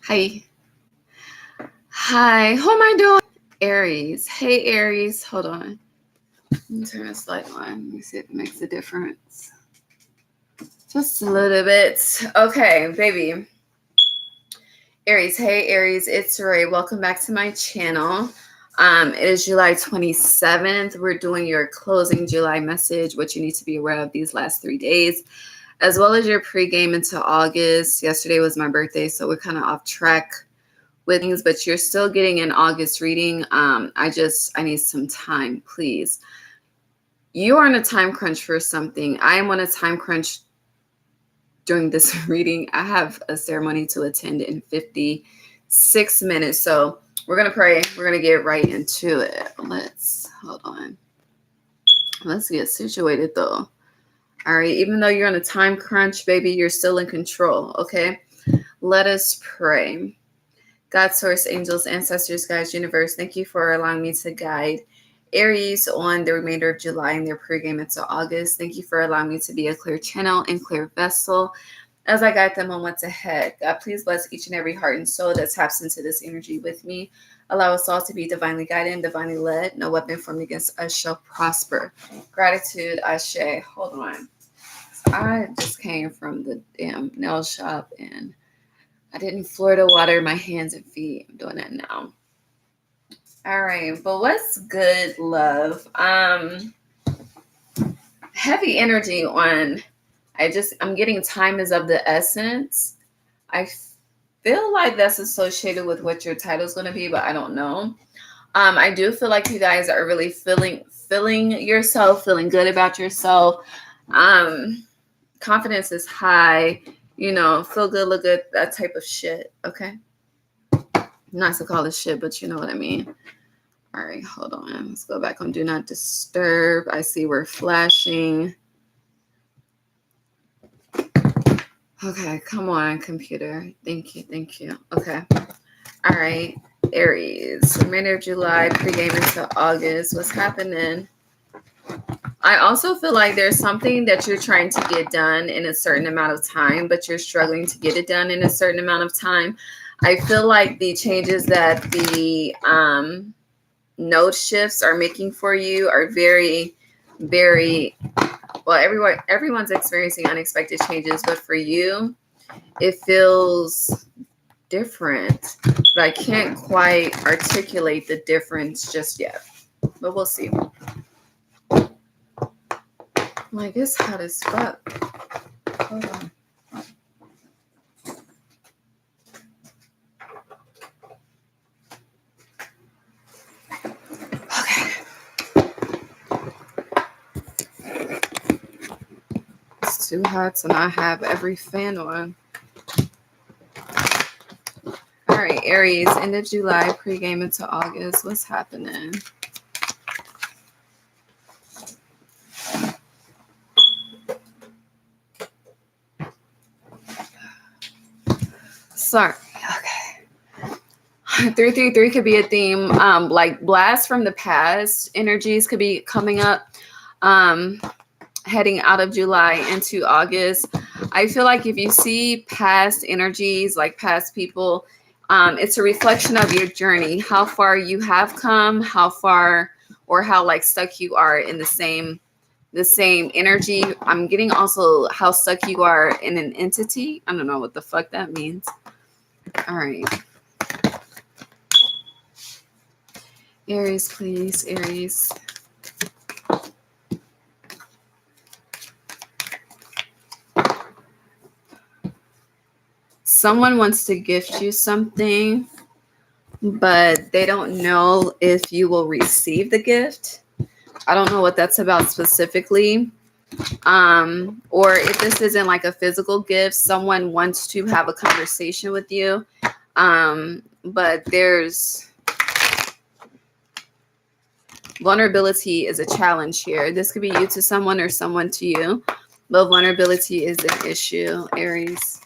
Hi. Hi. Who am I doing? Aries. Hey, Aries. Hold on. Let me turn this light on. Let me see if it makes a difference. Just a little bit. Okay, baby. Aries. Hey, Aries. It's Ray. Welcome back to my channel. It is July 27th. We're doing your closing July message, what you need to be aware of these last 3 days, as well as your pregame into August. Yesterday was my birthday, so we're kind of off track with things, but you're still getting an August reading. I need some time, please. You are on a time crunch for something. I am on a time crunch during this reading. I have a ceremony to attend in 56 minutes. So we're going to pray. We're going to get right into it. Hold on. Let's get situated though. All right. Even though you're on a time crunch, baby, you're still in control. Okay. Let us pray. God, source, angels, ancestors, guides, universe, thank you for allowing me to guide Aries on the remainder of July and their pregame into August. Thank you for allowing me to be a clear channel and clear vessel as I guide them on what's ahead. God, please bless each and every heart and soul that taps into this energy with me. Allow us all to be divinely guided and divinely led. No weapon formed against us shall prosper. Gratitude, Ashe. Hold on. I just came from the damn nail shop and I didn't Florida water my hands and feet. I'm doing that now. All right, but what's good, love? Heavy energy on. I'm getting time is of the essence. I feel like that's associated with what your title is going to be, but I don't know. I do feel like you guys are really feeling yourself, feeling good about yourself. Confidence is high. You know, feel good, look good, that type of shit. Okay. Not to call it shit, but you know what I mean. All right, hold on. Let's go back on Do Not Disturb. I see we're flashing. Okay, come on, computer. Thank you. Okay. All right, Aries. Remainder of July, pregame into August. What's happening? I also feel like there's something that you're trying to get done in a certain amount of time, but you're struggling to get it done in a certain amount of time. I feel like the changes that the node shifts are making for you are very, very well. Everyone's experiencing unexpected changes, but for you, it feels different. But I can't quite articulate the difference just yet. But we'll see. Like, it's hot as fuck. Hold on. Okay. It's too hot to not have every fan on. All right, Aries, end of July, pregame into August. What's happening? Sorry. Okay. 333 could be a theme. Like blast from the past energies could be coming up. Heading out of July into August. I feel like if you see past energies, like past people, it's a reflection of your journey, how far you have come, how far or how like stuck you are in the same energy. I'm getting also how stuck you are in an entity. I don't know what the fuck that means. All right. Aries, please. Aries. Someone wants to gift you something, but they don't know if you will receive the gift. I don't know what that's about specifically. Or if this isn't like a physical gift, someone wants to have a conversation with you. But there's vulnerability is a challenge here. This could be you to someone or someone to you, but vulnerability is an issue, Aries.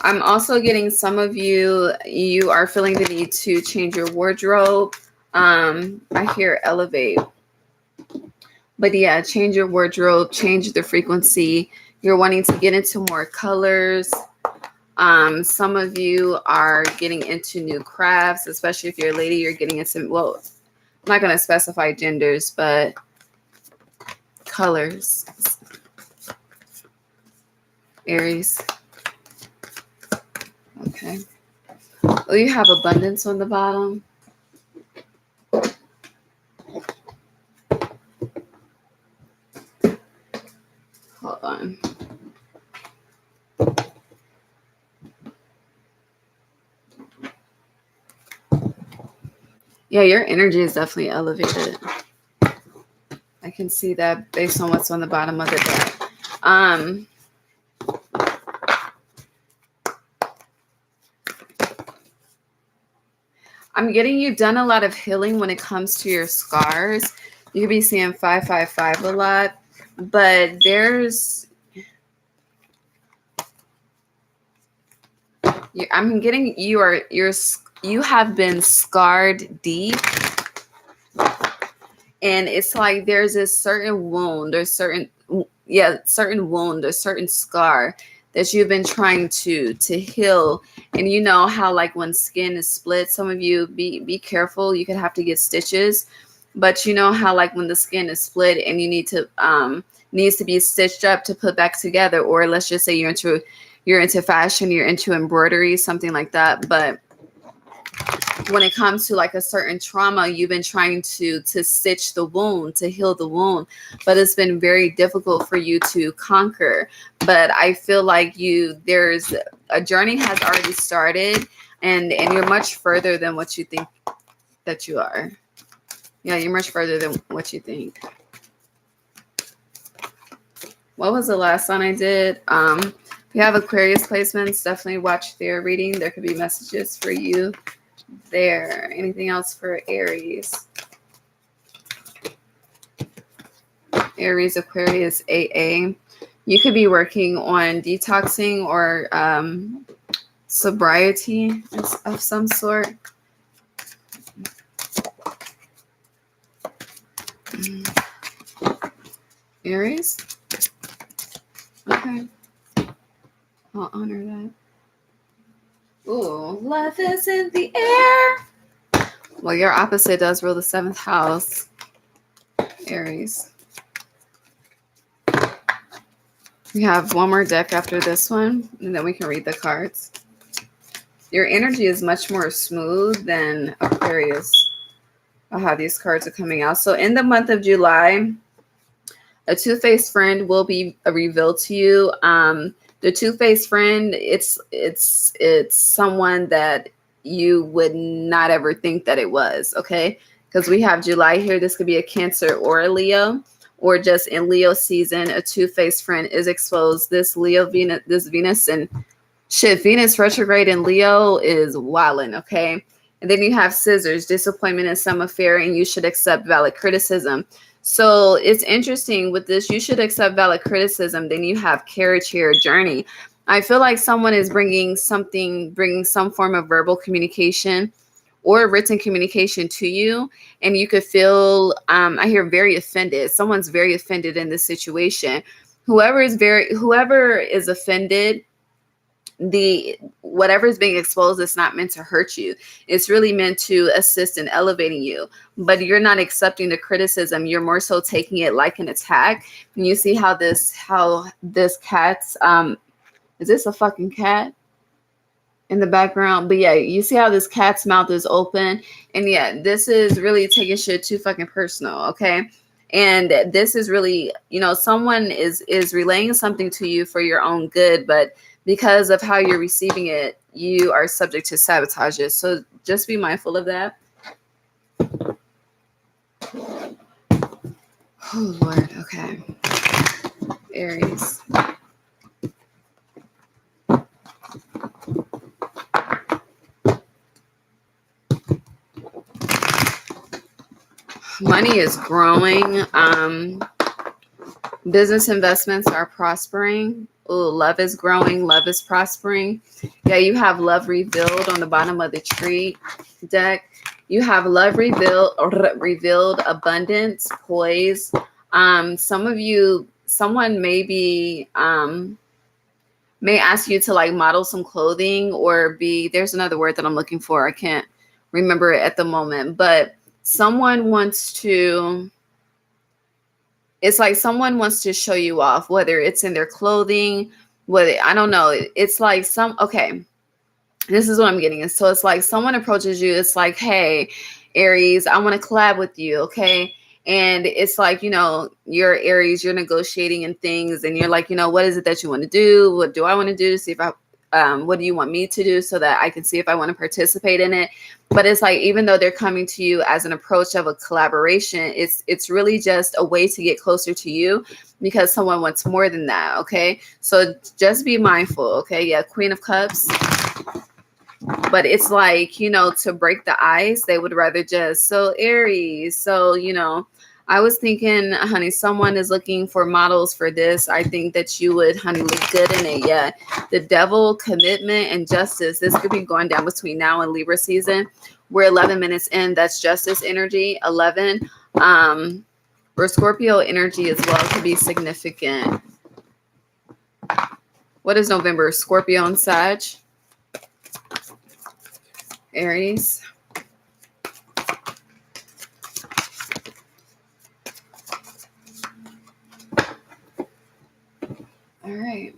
I'm also getting some of you are feeling the need to change your wardrobe. I hear elevate. But yeah, change your wardrobe, change the frequency. You're wanting to get into more colors. Some of you are getting into new crafts, especially if you're a lady, you're getting into, well, I'm not going to specify genders, but colors. Aries. Okay. Oh, you have abundance on the bottom. Hold on. Yeah, your energy is definitely elevated. I can see that based on what's on the bottom of the deck. I'm getting you've done a lot of healing when it comes to your scars. You could be seeing 555 a lot, but I'm getting you have been scarred deep, and it's like there's a certain wound or certain wound or certain scar that you've been trying to heal. And you know how like when skin is split, some of you be careful, you could have to get stitches, but you know how like when the skin is split and you needs to be stitched up to put back together, or let's just say you're into fashion, you're into embroidery, something like that. But when it comes to like a certain trauma, you've been trying to stitch the wound, to heal the wound, but it's been very difficult for you to conquer. But I feel like there's a journey has already started, and you're much further than what you think that you are. Yeah, you're much further than what you think. What was the last one I did? If you have Aquarius placements, definitely watch their reading. There could be messages for you there. Anything else for Aries? Aries, Aquarius, AA. You could be working on detoxing or sobriety of some sort. Aries? Okay. I'll honor that. Ooh, love is in the air. Well, your opposite does rule the 7th house, Aries. We have one more deck after this one, and then we can read the cards. Your energy is much more smooth than Aquarius. How these cards are coming out. So in the month of July, a two-faced friend will be revealed to you. The two-faced friend, it's someone that you would not ever think that it was, okay? Because we have July here. This could be a Cancer or a Leo, or just in Leo season, a two-faced friend is exposed. This Venus and shit, Venus retrograde in Leo is wildin', okay? And then you have Scissors, disappointment in some affair, and you should accept valid criticism. So it's interesting with this, you should accept valid criticism. Then you have Carriage here, Journey. I feel like someone is bringing some form of verbal communication or written communication to you, and you could feel, I hear very offended. Someone's very offended in this situation. Whoever is offended, whatever is being exposed is not meant to hurt you. It's really meant to assist in elevating you, but you're not accepting the criticism. You're more so taking it like an attack. And you see how this cat's is this a fucking cat in the background? But yeah, you see how this cat's mouth is open, and yeah, this is really taking shit too fucking personal, okay? And this is really, someone is relaying something to you for your own good, but because of how you're receiving it, you are subject to sabotage it. So just be mindful of that. Oh, Lord. Okay. Aries. Money is growing. Business investments are prospering. Ooh, love is growing. Love is prospering. Yeah, you have love revealed on the bottom of the tree deck. You have love revealed, abundance, poise. Someone may be may ask you to like model some clothing or be, there's another word that I'm looking for. I can't remember it at the moment, but someone wants to, it's like someone wants to show you off, whether it's in their clothing, whether, I don't know. It's like okay, this is what I'm getting. So it's like someone approaches you. It's like, hey, Aries, I want to collab with you. Okay. And it's like, you know, you're Aries, you're negotiating and things. And you're like, you know, what is it that you want to do? What do I want to do to see if what do you want me to do so that I can see if I want to participate in it? But it's like, even though they're coming to you as an approach of a collaboration, it's really just a way to get closer to you because someone wants more than that. Okay. So just be mindful. Okay. Yeah. Queen of Cups. But it's like, you know, to break the ice, they would rather just, so Aries. So, you know, I was thinking, honey, someone is looking for models for this. I think that you would, honey, look good in it. Yeah. The Devil, commitment, and justice. This could be going down between now and Libra season. We're 11 minutes in. That's justice energy. 11. Or Scorpio energy as well could be significant. What is November? Scorpio and Sag. Aries. All right.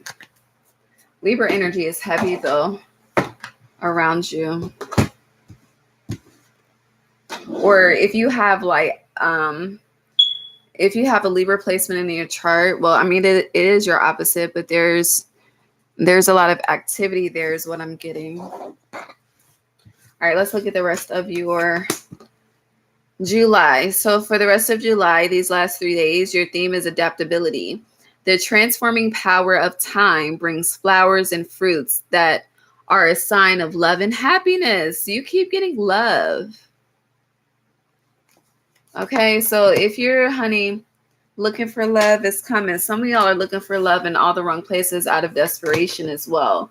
Libra energy is heavy though around you. Or if you have like if you have a Libra placement in your chart, well, I mean it is your opposite, but there's a lot of activity there is what I'm getting. All right, let's look at the rest of your July. So for the rest of July, these last 3 days, your theme is adaptability. The transforming power of time brings flowers and fruits that are a sign of love and happiness. You keep getting love. Okay, so if you're, honey, looking for love, it's coming. Some of y'all are looking for love in all the wrong places out of desperation as well.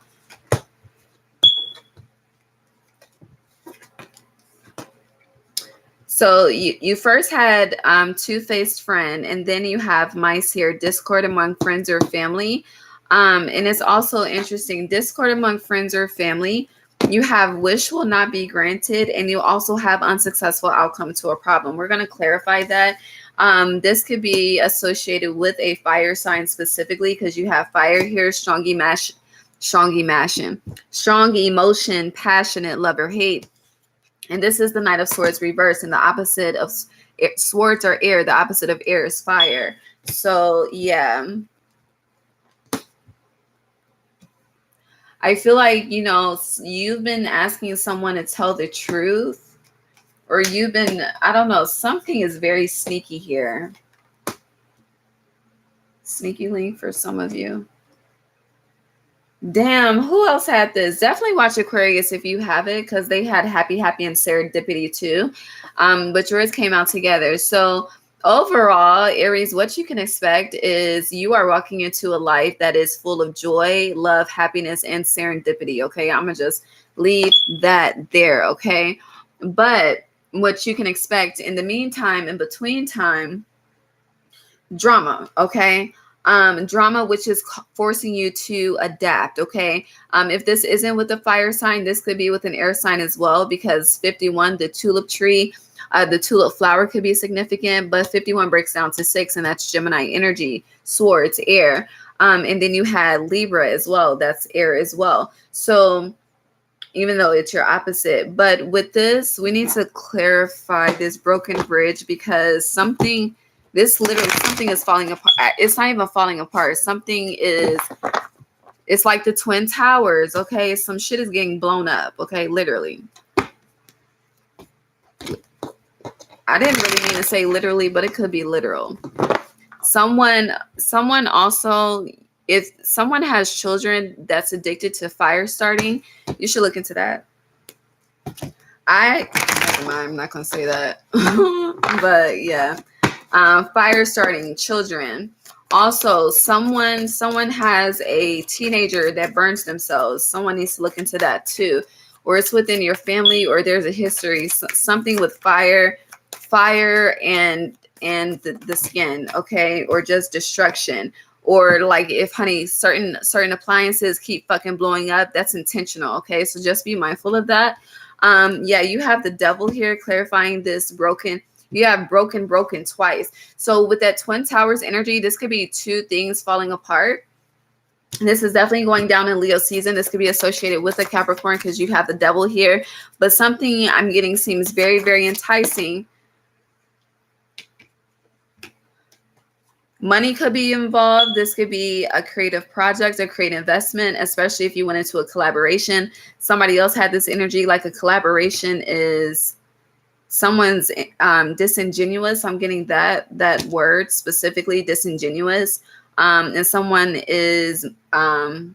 So you first had two-faced friend, and then you have mice here, discord among friends or family. And it's also interesting, discord among friends or family. You have wish will not be granted, and you also have unsuccessful outcome to a problem. We're going to clarify that. This could be associated with a fire sign specifically because you have fire here, strong emotion, passionate, love or hate. And this is the Knight of Swords reversed, and the opposite of swords are air. The opposite of air is fire. So, yeah. I feel like, you know, you've been asking someone to tell the truth, or you've been, I don't know, something is very sneaky here. Sneaky link for some of you. Damn, who else had this? Definitely watch Aquarius if you have it, because they had happy and serendipity too. But yours came out together. So overall, Aries, what you can expect is you are walking into a life that is full of joy, love, happiness, and serendipity. Okay, I'm gonna just leave that there. Okay, but what you can expect in the meantime, in between time, drama. Okay. Drama, which is forcing you to adapt. Okay. If this isn't with the fire sign, this could be with an air sign as well, because 51, the tulip tree, the tulip flower could be significant, but 51 breaks down to 6, and that's Gemini energy, swords, air. And then you had Libra as well. That's air as well. So even though it's your opposite, but with this, we need to clarify this broken bridge, because something is falling apart. It's not even falling apart. It's like the Twin Towers. Okay. Some shit is getting blown up. Okay. Literally. I didn't really mean to say literally, but it could be literal. Someone also, if someone has children that's addicted to fire starting, you should look into that. I'm not going to say that, but yeah. Fire starting, children. Also, someone has a teenager that burns themselves. Someone needs to look into that too. Or it's within your family, or there's a history, something with fire and the skin, okay? Or just destruction. or like if honey, certain appliances keep fucking blowing up, that's intentional. Okay, so just be mindful of that. Yeah, you have the devil here clarifying this broken. You have broken twice. So with that Twin Towers energy, this could be two things falling apart. This is definitely going down in Leo season. This could be associated with a Capricorn because you have the devil here. But something I'm getting seems very, very enticing. Money could be involved. This could be a creative project, a creative investment, especially if you went into a collaboration. Somebody else had this energy, like a collaboration is someone's disingenuous. I'm getting that word specifically, disingenuous. And someone is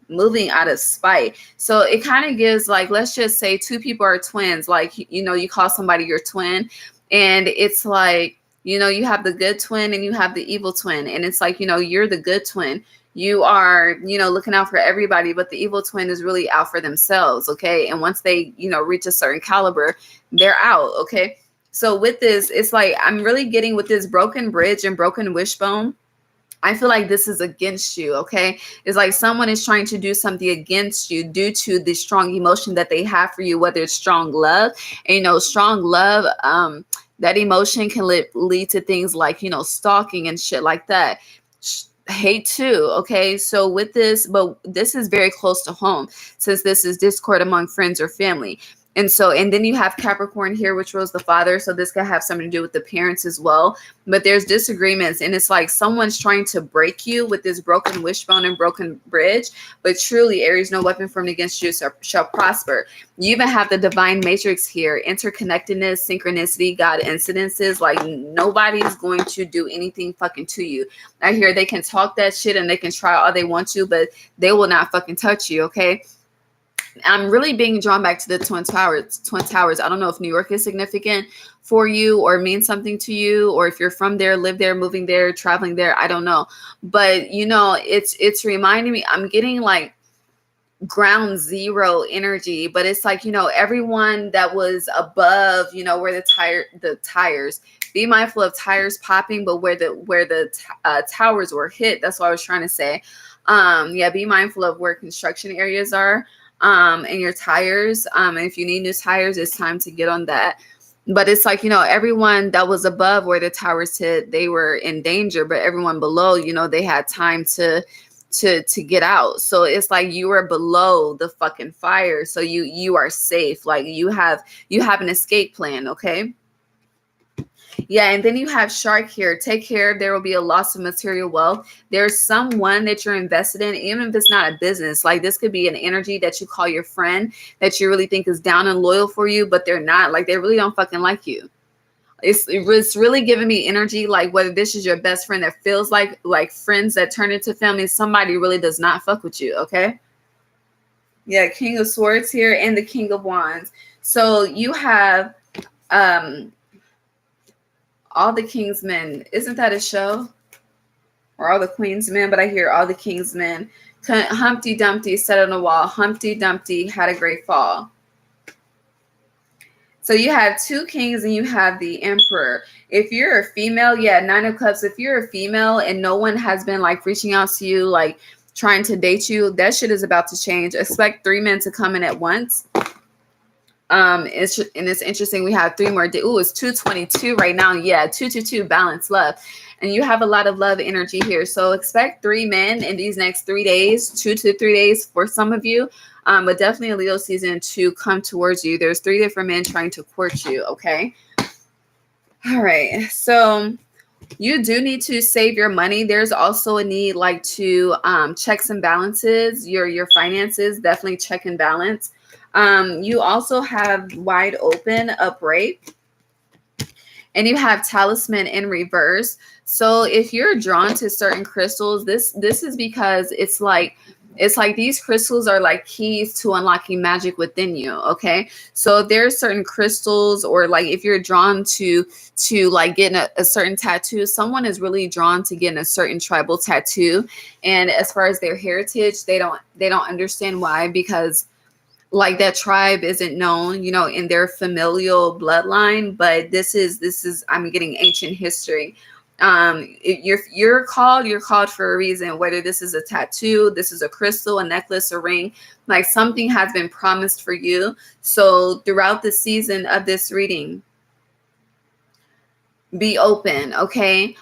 moving out of spite. So it kind of gives, like, let's just say two people are twins. Like, you know, you call somebody your twin, and it's like, you know, you have the good twin and you have the evil twin. And it's like, you know, you're the good twin. You are, you know, looking out for everybody, but the evil twin is really out for themselves. Okay. And once they, you know, reach a certain caliber, they're out. Okay. So with this, it's like, I'm really getting with this broken bridge and broken wishbone. I feel like this is against you, okay? It's like someone is trying to do something against you due to the strong emotion that they have for you, whether it's strong love. And, you know, strong love, that emotion can lead to things like, you know, stalking and shit like that. Hate too, okay? So with this, but this is very close to home since this is discord among friends or family. And so, and then you have Capricorn here, which rules the father. So this could have something to do with the parents as well. But there's disagreements. And it's like someone's trying to break you with this broken wishbone and broken bridge. But truly, Aries, no weapon formed against you shall prosper. You even have the divine matrix here. Interconnectedness, synchronicity, God incidences. Like nobody's going to do anything fucking to you. I hear they can talk that shit and they can try all they want to, but they will not fucking touch you, okay? I'm really being drawn back to the Twin Towers. I don't know if New York is significant for you or means something to you, or if you're from there, live there, moving there, traveling there. I don't know. But, you know, it's reminding me, I'm getting like ground zero energy, but it's like, you know, everyone that was above, you know, where the tires, be mindful of tires popping, but where the towers were hit. That's what I was trying to say. Yeah, be mindful of where construction areas are. And your tires. And if you need new tires, it's time to get on that. But it's like, you know, everyone that was above where the towers hit, they were in danger, but everyone below, you know, they had time to get out. So it's like you are below the fucking fire. So you are safe. Like you have an escape plan. Okay. Yeah, and then you have Shark here. Take care. There will be a loss of material wealth. There's someone that you're invested in, even if it's not a business. Like this could be an energy that you call your friend that you really think is down and loyal for you, but they're not. Like they really don't fucking like you. It's really giving me energy, like whether this is your best friend that feels like friends that turn into family, somebody really does not fuck with you, okay? Yeah, King of Swords here and the King of Wands. So you have all the King's Men. Isn't that a show? Or all the Queen's Men? But I hear all the King's Men. Humpty Dumpty sat on a wall. Humpty Dumpty had a great fall. So you have two kings and you have the emperor. If you're a female, yeah, 9 of Cups. If you're a female and no one has been like reaching out to you, like trying to date you, that shit is about to change. Expect 3 men to come in at once. It's interesting. We have 3 more. Ooh, it's 222 right now. Yeah, 222 balanced love. And you have a lot of love energy here. So expect 3 men in these next 3 days, 2 to 3 days for some of you. But definitely a Leo season to come towards you. There's 3 different men trying to court you. Okay. All right. So you do need to save your money. There's also a need like to checks and balances, your finances, definitely check and balance. You also have wide open upright. And you have talisman in reverse. So if you're drawn to certain crystals, this is because it's like these crystals are like keys to unlocking magic within you. Okay. So if there's certain crystals, or like if you're drawn to like getting a certain tattoo, someone is really drawn to getting a certain tribal tattoo. And as far as their heritage, they don't understand why, because like that tribe isn't known, you know, in their familial bloodline. But this is I'm getting ancient history. You're called for a reason, whether this is a tattoo, this is a crystal, a necklace, a ring, like something has been promised for you. So throughout the season of this reading, be open. Okay.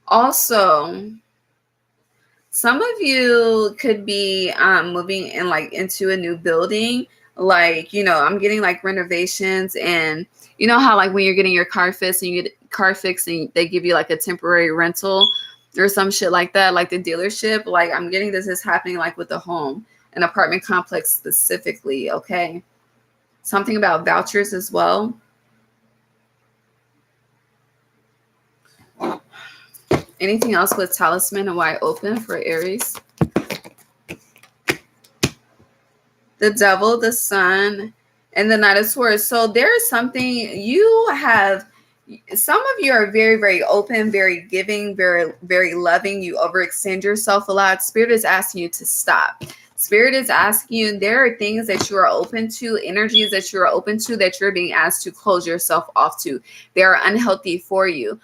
Also, some of you could be moving in like into a new building. Like, I'm getting like renovations, and you know how like when you're getting your car fixed and you get car fixed and they give you like a temporary rental or some shit like that, like the dealership. Like I'm getting this is happening like with the home, an apartment complex specifically. Okay. Something about vouchers as well. Anything else with talisman and wide open for Aries? The devil, the sun, and the knight of swords. So there's something you have. Some of you are very, very open, very giving, very, very loving. You overextend yourself a lot. Spirit is asking you to stop. Spirit is asking you, there are things that you are open to, energies that you are open to, that you're being asked to close yourself off to. They are unhealthy for you.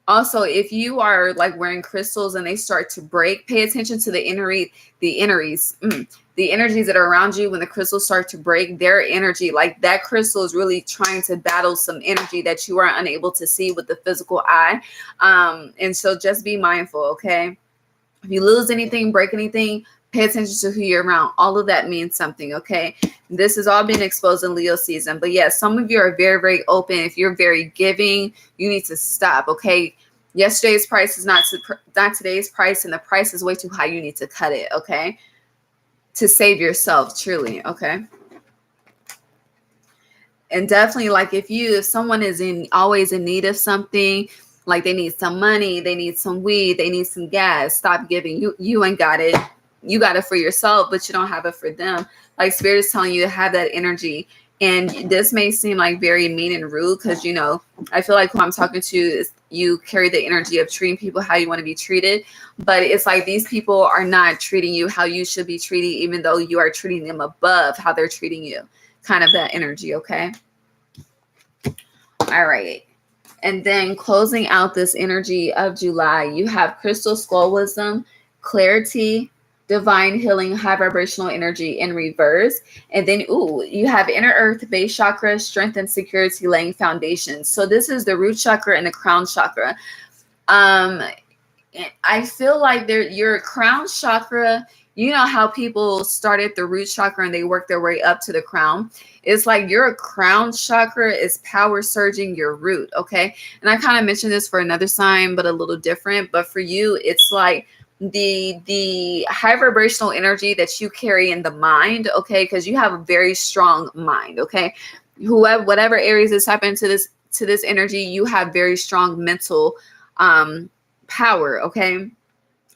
Also, if you are like wearing crystals and they start to break, pay attention to the energies that are around you. When the crystals start to break, their energy, like that crystal is really trying to battle some energy that you are unable to see with the physical eye. And so just be mindful, okay? If you lose anything, break anything, pay attention to who you're around. All of that means something, okay? This has all been exposed in Leo season. But yes, some of you are very, very open. If you're very giving, you need to stop, okay? Yesterday's price is not today's price, and the price is way too high. You need to cut it, okay? To save yourself, truly, okay? And definitely, like if someone is always in need of something, like they need some money, they need some weed, they need some gas, stop giving. You ain't got it. You got it for yourself, but you don't have it for them. Like Spirit is telling you to have that energy. And this may seem like very mean and rude because, I feel like who I'm talking to is you carry the energy of treating people how you want to be treated. But it's like these people are not treating you how you should be treated, even though you are treating them above how they're treating you. Kind of that energy, okay? All right. And then closing out this energy of July, you have crystal skull wisdom, clarity, divine healing, high vibrational energy in reverse. And then, you have inner earth, base chakra, strength and security, laying foundations. So this is the root chakra and the crown chakra. I feel like your crown chakra, you know how people start at the root chakra and they work their way up to the crown. It's like your crown chakra is power surging your root, okay? And I kind of mentioned this for another sign, but a little different. But for you, it's like the high vibrational energy that you carry in the mind, okay? Because you have a very strong mind, okay? Whatever areas is happening to this energy, you have very strong mental power, okay?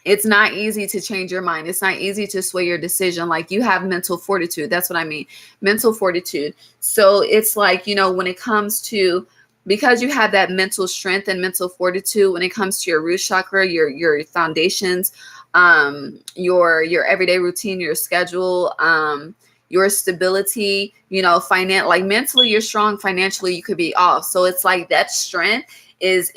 It's not easy to change your mind. It's not easy to sway your decision. Like you have mental fortitude. That's what I mean. Mental fortitude. So it's like, when it comes to, because you have that mental strength and mental fortitude, when it comes to your root chakra, your foundations, your everyday routine, your schedule, your stability, like mentally you're strong, financially you could be off. So it's like that strength is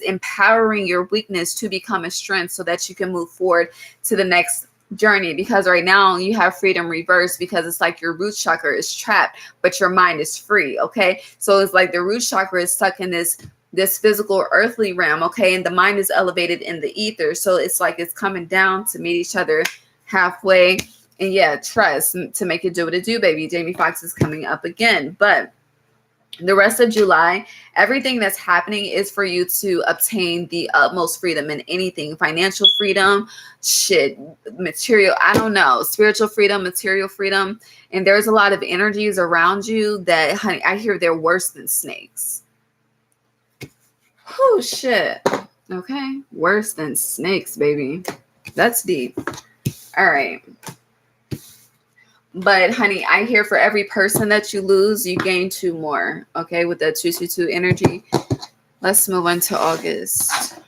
empowering your weakness to become a strength so that you can move forward to the next journey. Because right now you have freedom reversed, because it's like your root chakra is trapped, but your mind is free. Okay. So it's like the root chakra is stuck in this physical earthly realm. Okay. And the mind is elevated in the ether. So it's like it's coming down to meet each other halfway. And yeah, trust to make it do what it do, baby. Jamie Foxx is coming up again. But the rest of July, everything that's happening is for you to obtain the utmost freedom in anything. Financial freedom, material, I don't know, spiritual freedom, material freedom. And there's a lot of energies around you that, honey, I hear they're worse than snakes. Oh, shit. Okay. Worse than snakes, baby. That's deep. All right. But honey, I hear for every person that you lose, you gain 2 more. Okay, with that 222 energy. Let's move on to August.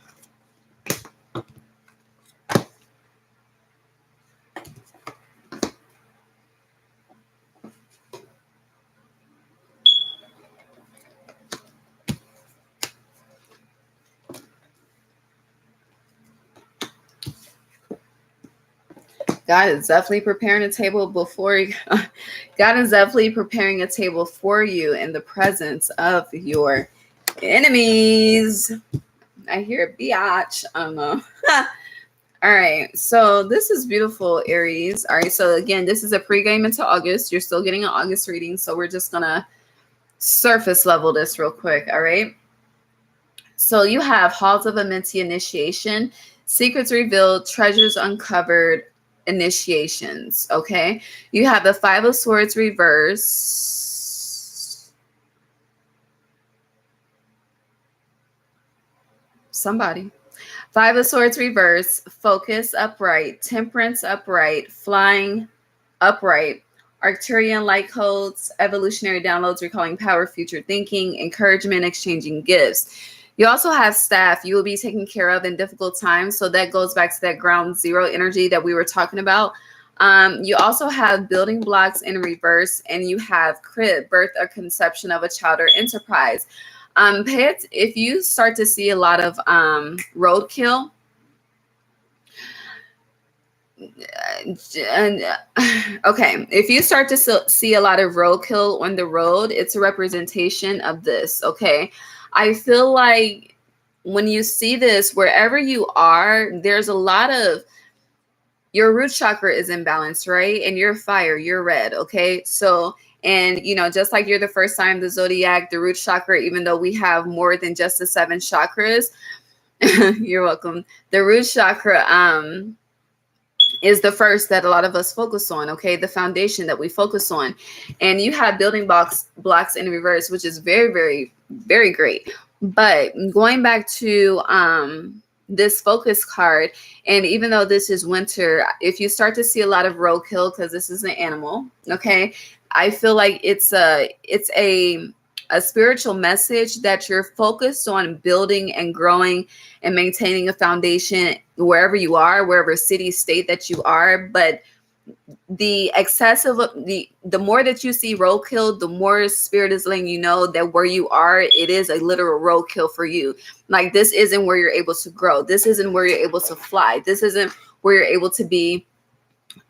God is definitely preparing a table before you. God is definitely preparing a table for you in the presence of your enemies. I hear biatch. I don't know. All right. So this is beautiful, Aries. All right. So again, this is a pregame into August. You're still getting an August reading. So we're just going to surface level this real quick. All right. So you have Halls of Immense Initiation, Secrets Revealed, Treasures Uncovered, Initiations. Okay. You have the Five of Swords reverse. Somebody. Five of Swords reverse, Focus upright, Temperance upright, Flying upright, Arcturian light codes, evolutionary downloads, recalling power, future thinking, encouragement, exchanging gifts. You also have staff you will be taken care of in difficult times. So that goes back to that ground zero energy that we were talking about. You also have building blocks in reverse, and you have crib, birth or conception of a child or enterprise. If you start to see a lot of roadkill, and okay, if you start to see a lot of roadkill on the road, it's a representation of this. Okay, I feel like when you see this, wherever you are, there's a lot of your root chakra is imbalanced, right? And you're fire, you're red. Okay, so and just like you're the first sign of the zodiac, the root chakra, even though we have more than just the 7 chakras, you're welcome. The root chakra is the first that a lot of us focus on. Okay, the foundation that we focus on, and you have building blocks in reverse, which is very, very, very great. But going back to this focus card, and even though this is winter, if you start to see a lot of roadkill, because this is an animal, okay, I feel like it's a spiritual message that you're focused on building and growing and maintaining a foundation wherever you are, wherever city, state that you are. But the excessive, the more that you see roadkill, the more spirit is letting you know that where you are, it is a literal roadkill for you. Like, this isn't where you're able to grow. This isn't where you're able to fly. This isn't where you're able to be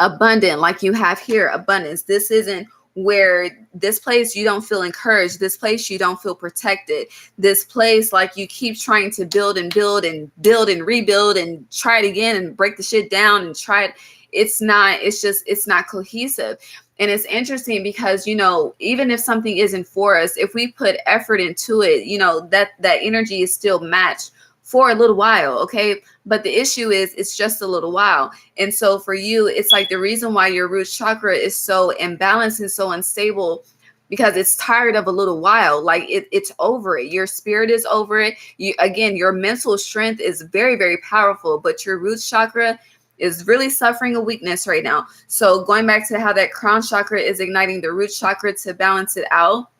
abundant, like you have here, abundance. This isn't where, this place you don't feel encouraged, this place you don't feel protected, this place like you keep trying to build and build and build and rebuild and try it again and break the shit down and try it. It's not cohesive. And it's interesting because, even if something isn't for us, if we put effort into it, that energy is still matched for a little while. Okay. But the issue is it's just a little while. And so for you, it's like the reason why your root chakra is so imbalanced and so unstable, because it's tired of a little while. Like it's over it. Your spirit is over it. Your mental strength is very, very powerful, but your root chakra is really suffering a weakness right now. So going back to how that crown chakra is igniting the root chakra to balance it out,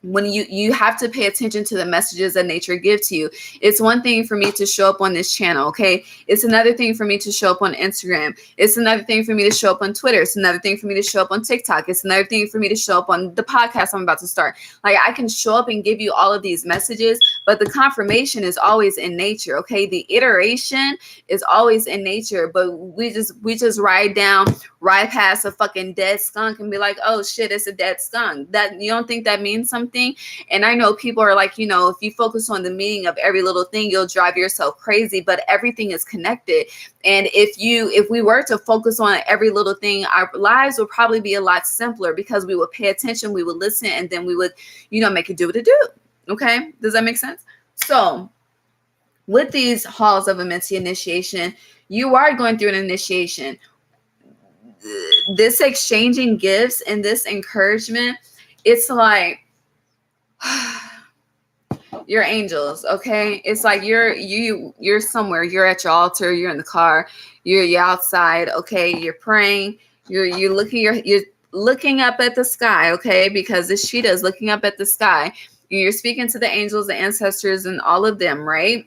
when you have to pay attention to the messages that nature gives to you. It's one thing for me to show up on this channel, okay? It's another thing for me to show up on Instagram. It's another thing for me to show up on Twitter. It's another thing for me to show up on TikTok. It's another thing for me to show up on the podcast I'm about to start. Like, I can show up and give you all of these messages, but the confirmation is always in nature, okay? The iteration is always in nature, but we just ride past a fucking dead skunk and be like, oh shit, it's a dead skunk. That, you don't think that means something? And I know people are like, if you focus on the meaning of every little thing, you'll drive yourself crazy, but everything is connected. And if we were to focus on every little thing, our lives would probably be a lot simpler, because we would pay attention, we would listen, and then we would, make it do what it do. Okay. Does that make sense? So with these halls of immense initiation, you are going through an initiation. This exchanging gifts and this encouragement, it's like, your angels, okay? It's like you're somewhere, you're at your altar, you're in the car, you're outside, okay? You're praying, you're looking up at the sky, okay? Because this Sheeta is looking up at the sky. You're speaking to the angels, the ancestors, and all of them, right?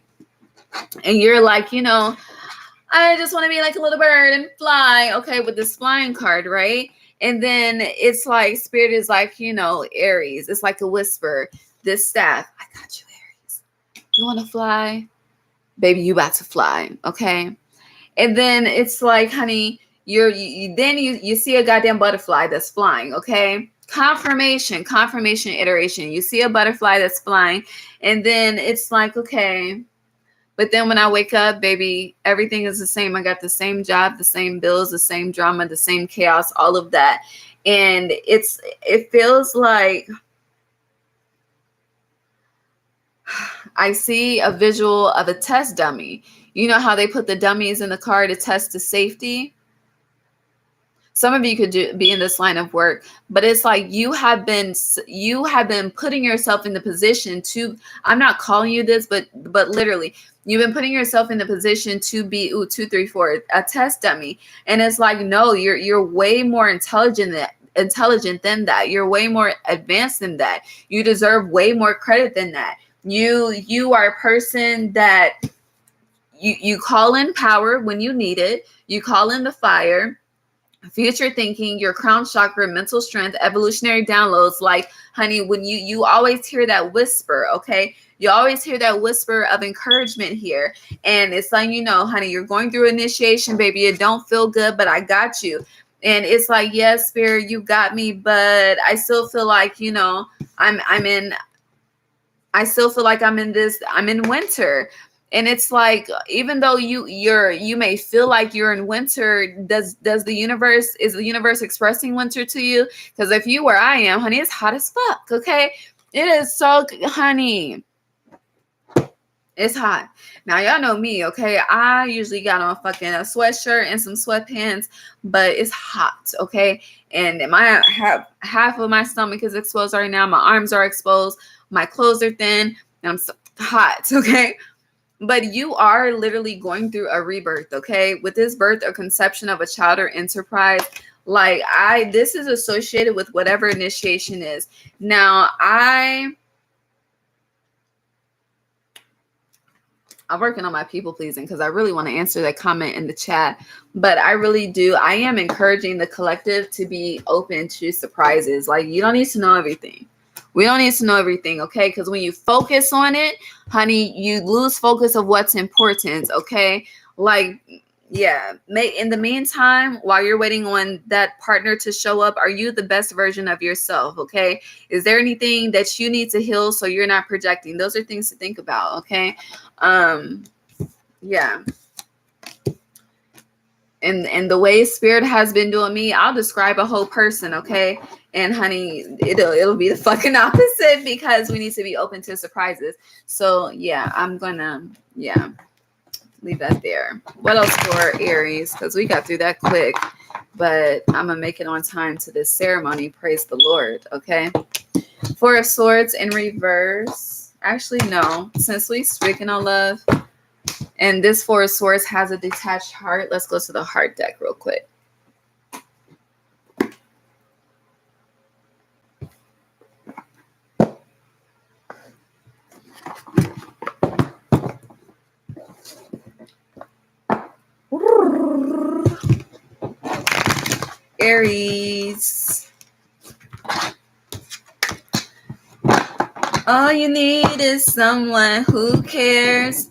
And you're like, I just want to be like a little bird and fly, okay, with this flying card, right? And then it's like spirit is like, Aries. It's like a whisper. This staff, I got you, Aries. You want to fly? Baby, you about to fly, okay? And then it's like, honey, Then you see a goddamn butterfly that's flying, okay? Confirmation, iteration. You see a butterfly that's flying, and then it's like, okay. But then when I wake up, baby, everything is the same. I got the same job, the same bills, the same drama, the same chaos, all of that. And it feels like I see a visual of a test dummy. You know how they put the dummies in the car to test the safety? Some of you could be in this line of work, but it's like you have been putting yourself in the position to, I'm not calling you this, but literally you've been putting yourself in the position to be 234 a test dummy. And it's like, no, you're way more intelligent than that. You're way more advanced than that. You deserve way more credit than that. You are a person that you call in power when you need it. You call in the fire. Future thinking, your crown chakra, mental strength, evolutionary downloads. Like, honey, when you always hear that whisper, okay? You always hear that whisper of encouragement here. And it's like, honey, you're going through initiation, baby. It don't feel good, but I got you. And it's like, yes, Spirit, you got me, but I still feel like, I still feel like I'm in winter. And it's like, even though you may feel like you're in winter, is the universe expressing winter to you? Because if you where I am, honey, it's hot as fuck. Okay, it is so, honey, it's hot. Now y'all know me, okay? I usually got on fucking a sweatshirt and some sweatpants, but it's hot, okay? And half of my stomach is exposed right now. My arms are exposed. My clothes are thin, and I'm so hot, okay? But you are literally going through a rebirth, okay? With this birth or conception of a child or enterprise, like this is associated with whatever initiation is. Now, I'm working on my people pleasing because I really want to answer that comment in the chat. But I really do. I am encouraging the collective to be open to surprises. Like, you don't need to know everything. We don't need to know everything, okay? Because when you focus on it, honey, you lose focus of what's important, okay? Like, yeah. In the meantime, while you're waiting on that partner to show up, are you the best version of yourself, okay? Is there anything that you need to heal so you're not projecting? Those are things to think about, okay? Yeah. And the way Spirit has been doing me, I'll describe a whole person, okay? And honey, it'll be the fucking opposite because we need to be open to surprises. So yeah, I'm gonna leave that there. What else for Aries? Because we got through that quick, but I'm gonna make it on time to this ceremony. Praise the Lord, okay? Four of Swords in reverse. Actually, no. Since we speaking on love, and this Four of Swords has a detached heart. Let's go to the heart deck real quick. Aries. All you need is someone who cares.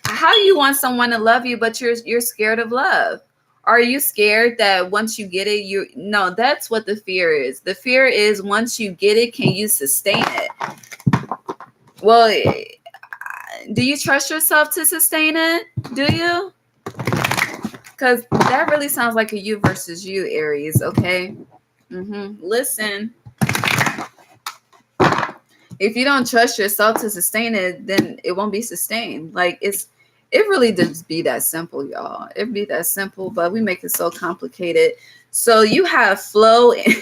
How you want someone to love you, but you're scared of love? Are you scared that once you get it, no, that's what the fear is. The fear is once you get it, can you sustain it? Well, do you trust yourself to sustain it? Do you? Because that really sounds like a you versus you, Aries, okay? Listen. If you don't trust yourself to sustain it, then it won't be sustained. Like, it really just be that simple, y'all. It be that simple, but we make it so complicated. So you have flow in,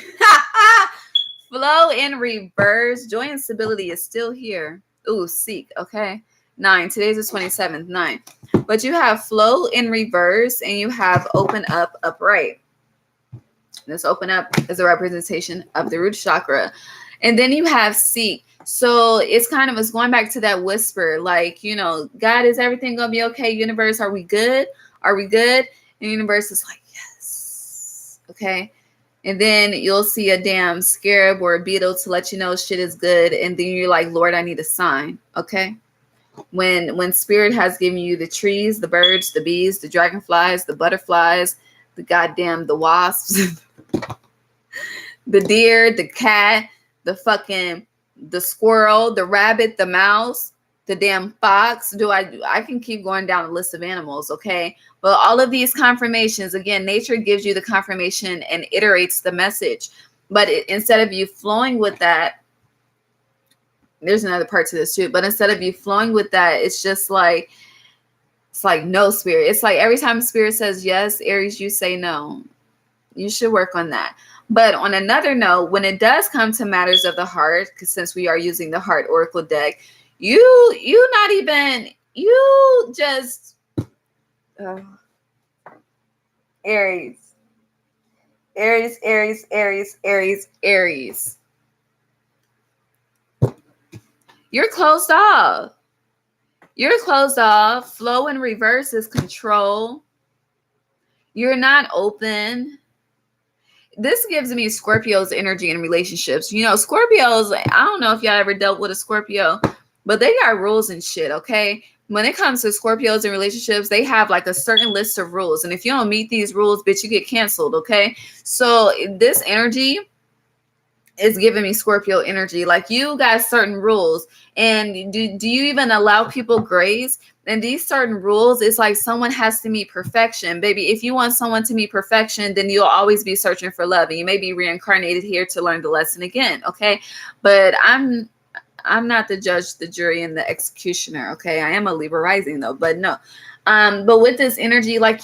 flow in reverse. Joy and stability is still here. Ooh, seek, okay? 9. Today's the 27th, 9. But you have flow in reverse and you have open up upright. This open up is a representation of the root chakra. And then you have seek. So it's going back to that whisper, like, God, is everything going to be okay? Universe, are we good? Are we good? And the universe is like, yes. Okay. And then you'll see a damn scarab or a beetle to let you know shit is good. And then you're like, Lord, I need a sign. Okay. When Spirit has given you the trees, the birds, the bees, the dragonflies, the butterflies, the wasps, the deer, the cat, the squirrel, the rabbit, the mouse, the damn fox. I can keep going down a list of animals, okay? But all of these confirmations, again, nature gives you the confirmation and iterates the message. But instead of you flowing with that, there's another part to this too, but instead of you flowing with that, it's like no, spirit. It's like every time spirit says yes, Aries, you say no. You should work on that. But on another note, when it does come to matters of the heart, because since we are using the heart oracle deck, you just Aries. Aries, Aries, Aries, Aries, Aries. You're closed off. You're closed off. Flow in reverse is control. You're not open. This gives me Scorpio's energy in relationships. You know, Scorpios, I don't know if y'all ever dealt with a Scorpio, but they got rules and shit, okay? When it comes to Scorpios and relationships, they have like a certain list of rules. And if you don't meet these rules, bitch, you get canceled, okay? So this energy is giving me Scorpio energy. Like, you got certain rules. And do you even allow people grace? And these certain rules, it's like someone has to meet perfection. Baby, if you want someone to meet perfection, then you'll always be searching for love. And you may be reincarnated here to learn the lesson again, okay? But I'm not the judge, the jury, and the executioner, okay? I am a Libra rising, though, but no. But with this energy, like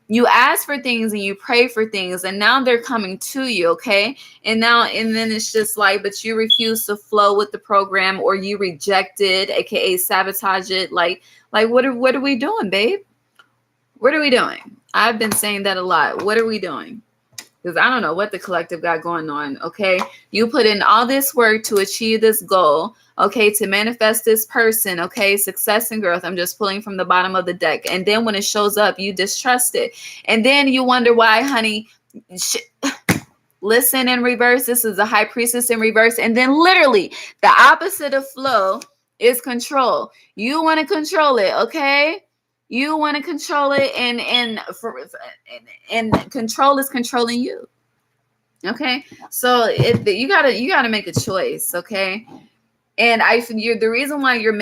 you ask for things and you pray for things, and now they're coming to you, okay? And then it's just like, but you refuse to flow with the program, or you reject it, aka sabotage it. Like what are we doing, babe? What are we doing? I've been saying that a lot. What are we doing? Because I don't know what the collective got going on, okay? You put in all this work to achieve this goal, okay, to manifest this person, okay, success and growth. I'm just pulling from the bottom of the deck. And then when it shows up, you distrust it. And then you wonder why, honey, listen in reverse. This is a high priestess in reverse. And then literally the opposite of flow is control. You want to control it, okay? You want to control it, and control is controlling you. Okay, so you gotta make a choice. Okay, and the reason why you're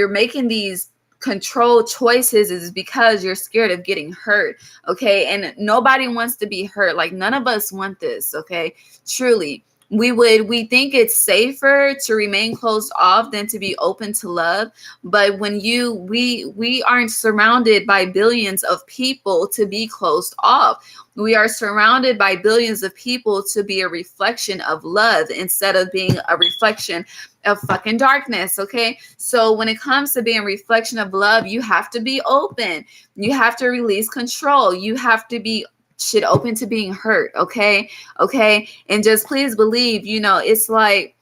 making these control choices is because you're scared of getting hurt. Okay, and nobody wants to be hurt. Like, none of us want this. Okay, truly. We think it's safer to remain closed off than to be open to love. But when we aren't surrounded by billions of people to be closed off. We are surrounded by billions of people to be a reflection of love instead of being a reflection of fucking darkness. Okay, so when it comes to being a reflection of love, you have to be open. You have to release control. You have to be open to being hurt. Okay, and just please believe, it's like,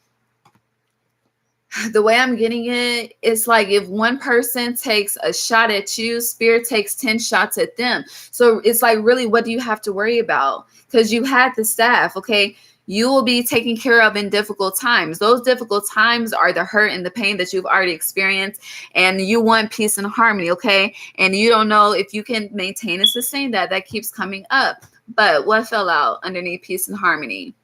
the way I'm getting it, it's like if one person takes a shot at you, spirit takes 10 shots at them. So it's like, really, what do you have to worry about? Because you had the staff. Okay, you will be taken care of in difficult times. Those difficult times are the hurt and the pain that you've already experienced, and you want peace and harmony. Okay, and you don't know if you can maintain and sustain that keeps coming up. But what fell out underneath peace and harmony?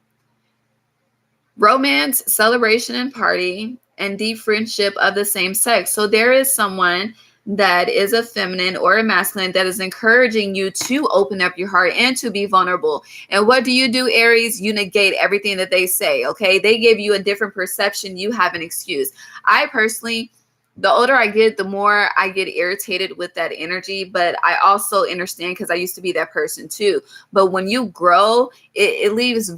Romance, celebration, and party, and deep friendship of the same sex. So there is someone that is a feminine or a masculine that is encouraging you to open up your heart and to be vulnerable. And what do, Aries? You negate everything that they say, okay? They give you a different perception. You have an excuse. I personally, the older I get, the more I get irritated with that energy. But I also understand, because I used to be that person too. But when you grow, it leaves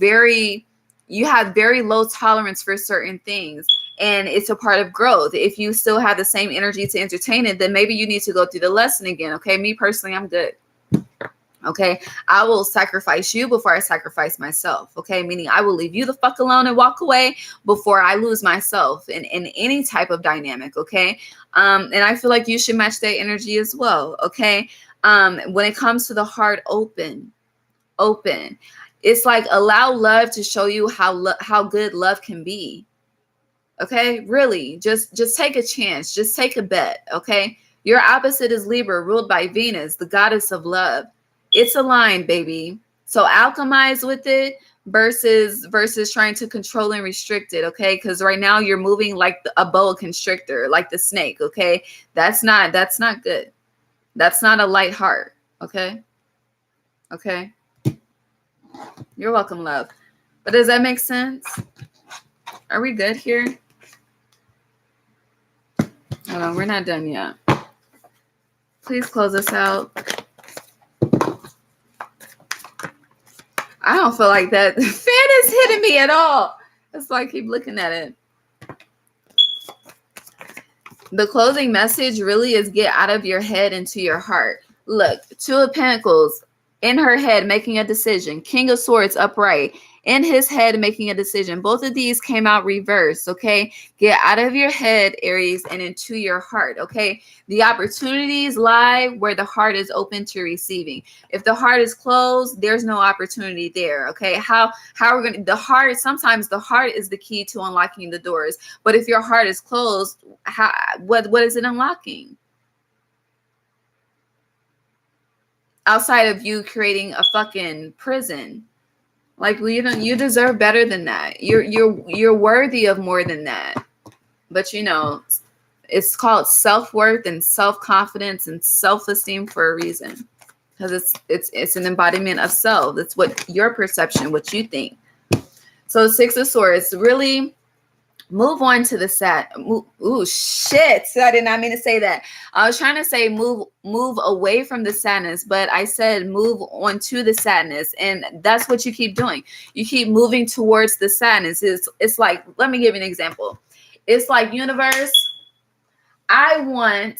you have very low tolerance for certain things. And it's a part of growth. If you still have the same energy to entertain it, then maybe you need to go through the lesson again. Okay. Me personally, I'm good. Okay. I will sacrifice you before I sacrifice myself. Okay. Meaning I will leave you the fuck alone and walk away before I lose myself in any type of dynamic. Okay. And I feel like you should match that energy as well. Okay. When it comes to the heart, open. It's like, allow love to show you how good love can be. Okay, really, just take a chance. Just take a bet. Okay, your opposite is Libra, ruled by Venus, the goddess of love. It's aligned, baby. So alchemize with it versus trying to control and restrict it, okay? Because right now you're moving like a boa constrictor, like the snake, okay? That's not good. That's not a light heart, okay? Okay. You're welcome, love. But does that make sense? Are we good here? Hold on, we're not done yet. Please close us out. I don't feel like that fan is hitting me at all. That's why I keep looking at it. The closing message really is get out of your head into your heart. Look, Two of Pentacles in her head making a decision. King of Swords upright in his head making a decision. Both of these came out reversed, okay? Get out of your head, Aries, and into your heart, okay? The opportunities lie where the heart is open to receiving. If the heart is closed, there's no opportunity there, okay? How are we going to, the heart, sometimes the heart is the key to unlocking the doors. But if your heart is closed, what is it unlocking? Outside of you creating a fucking prison. Like, well, you deserve better than that. You're worthy of more than that. But you know, it's called self-worth and self-confidence and self-esteem for a reason. Because it's an embodiment of self. It's what your perception, what you think. So Six of Swords, really move on to the sad. Ooh, shit. I did not mean to say that. I was trying to say move away from the sadness, but I said move on to the sadness. And that's what you keep doing. You keep moving towards the sadness. It's like, let me give you an example. It's like, universe, I want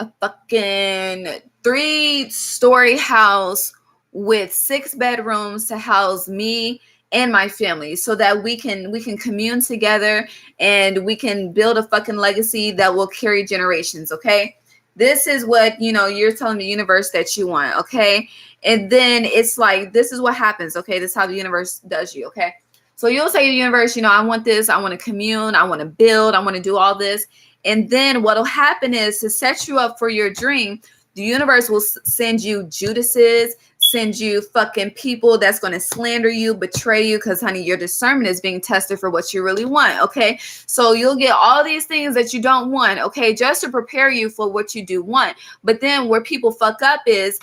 a fucking 3-story house with 6 bedrooms to house me and my family, so that we can commune together and we can build a fucking legacy that will carry generations, okay? This is what, you're telling the universe that you want, okay? And then it's like, this is what happens, okay? This is how the universe does you, okay? So you'll say to the universe, I want this, I want to commune, I want to build, I want to do all this. And then what'll happen is, to set you up for your dream, the universe will send you Judases, send you fucking people that's going to slander you, betray you, because, honey, your discernment is being tested for what you really want, okay? So you'll get all these things that you don't want, okay, just to prepare you for what you do want. But then where people fuck up is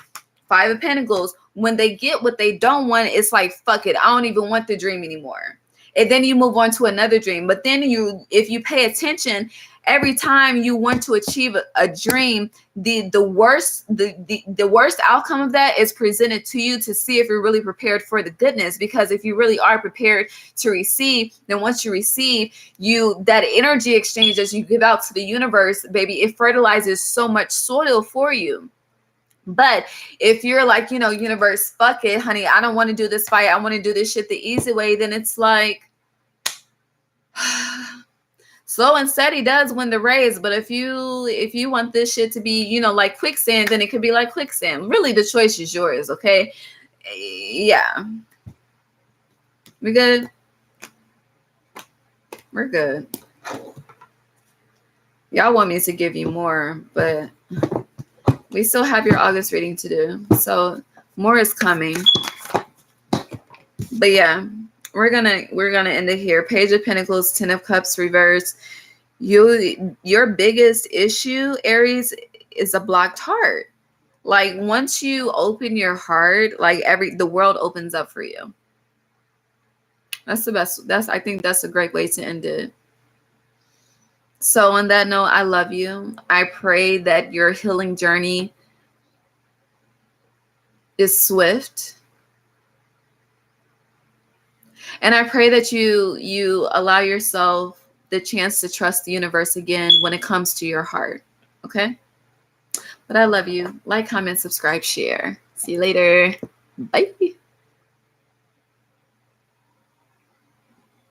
5 of Pentacles. When they get what they don't want, it's like, fuck it, I don't even want the dream anymore. And then you move on to another dream. But then if you pay attention, every time you want to achieve a dream, the worst outcome of that is presented to you to see if you're really prepared for the goodness. Because if you really are prepared to receive, then once you receive, that energy exchange that you give out to the universe, baby, it fertilizes so much soil for you. But if you're like, universe, fuck it, honey, I don't want to do this fight, I want to do this shit the easy way, then it's like slow and steady does win the race. But if you want this shit to be, like quicksand, then it could be like quicksand. Really, the choice is yours, okay? Yeah. We good? We're good. Y'all want me to give you more, but we still have your August reading to do. So more is coming. But yeah, we're gonna end it here. Page of Pentacles, 10 of Cups reverse. Your biggest issue, Aries, is a blocked heart. Like, once you open your heart, like the world opens up for you. That's the best. I think that's a great way to end it. So on that note, I love you. I pray that your healing journey is swift. And I pray that you allow yourself the chance to trust the universe again when it comes to your heart. Okay? But I love you. Like, comment, subscribe, share. See you later. Bye.